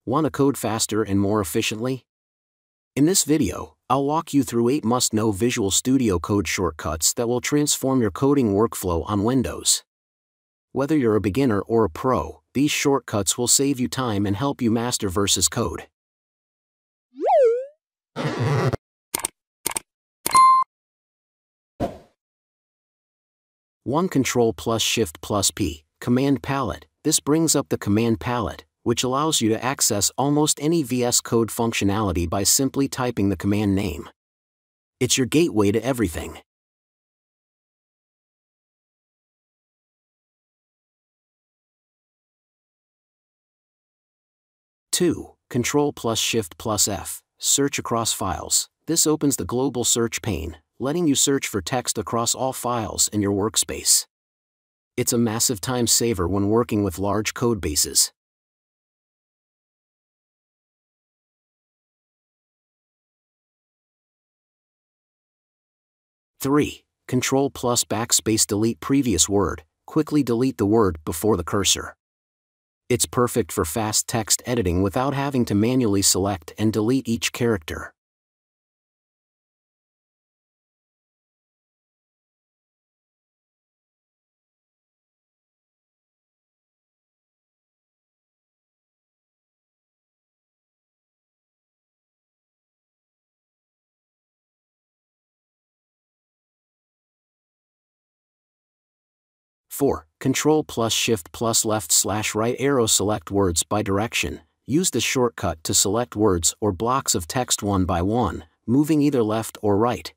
Want to code faster and more efficiently? In this video, I'll walk you through 8 must-know Visual Studio Code shortcuts that will transform your coding workflow on Windows. Whether you're a beginner or a pro, these shortcuts will save you time and help you master VS Code. One Control+Shift+P, Command Palette. This brings up the Command Palette, which allows you to access almost any VS Code functionality by simply typing the command name. It's your gateway to everything. 2. Control+Shift+F, Search across files. This opens the global search pane, letting you search for text across all files in your workspace. It's a massive time saver when working with large code bases. 3. Control+Backspace-Delete Previous word. Quickly delete the word before the cursor. It's perfect for fast text editing without having to manually select and delete each character. 4. Control+Shift+Left/right arrow select words by direction. Use this shortcut to select words or blocks of text one by one, moving either left or right.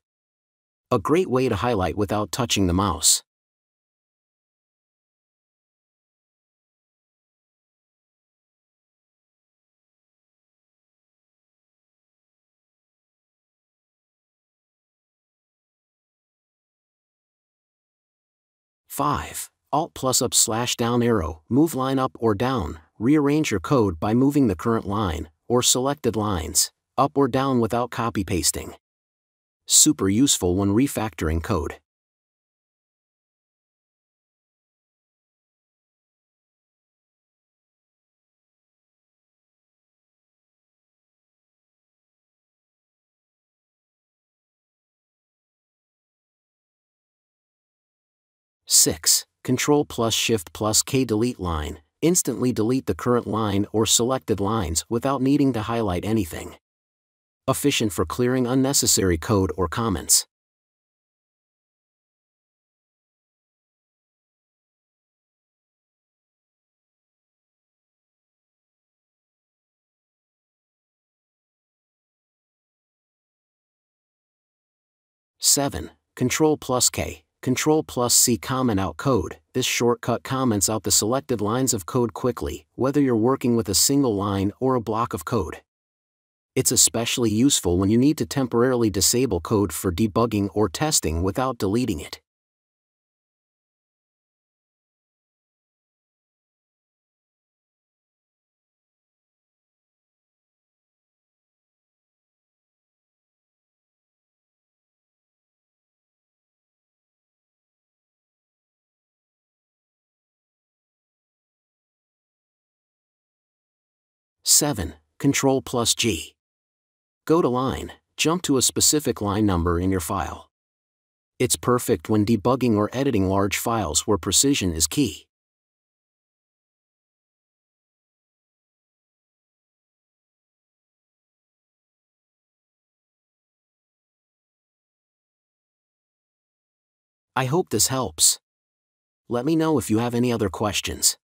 A great way to highlight without touching the mouse. 5. Alt+Up/down arrow. Move line up or down. Rearrange your code by moving the current line, or selected lines, up or down without copy-pasting. Super useful when refactoring code. 6. Control+Shift+K delete line. Instantly delete the current line or selected lines without needing to highlight anything. Efficient for clearing unnecessary code or comments. 7. Control+K. Control+C comment out code. This shortcut comments out the selected lines of code quickly, whether you're working with a single line or a block of code. It's especially useful when you need to temporarily disable code for debugging or testing without deleting it. 7. Control+G. Go to line, jump to a specific line number in your file. It's perfect when debugging or editing large files where precision is key. 'I hope this helps. Let me know if you have any other questions.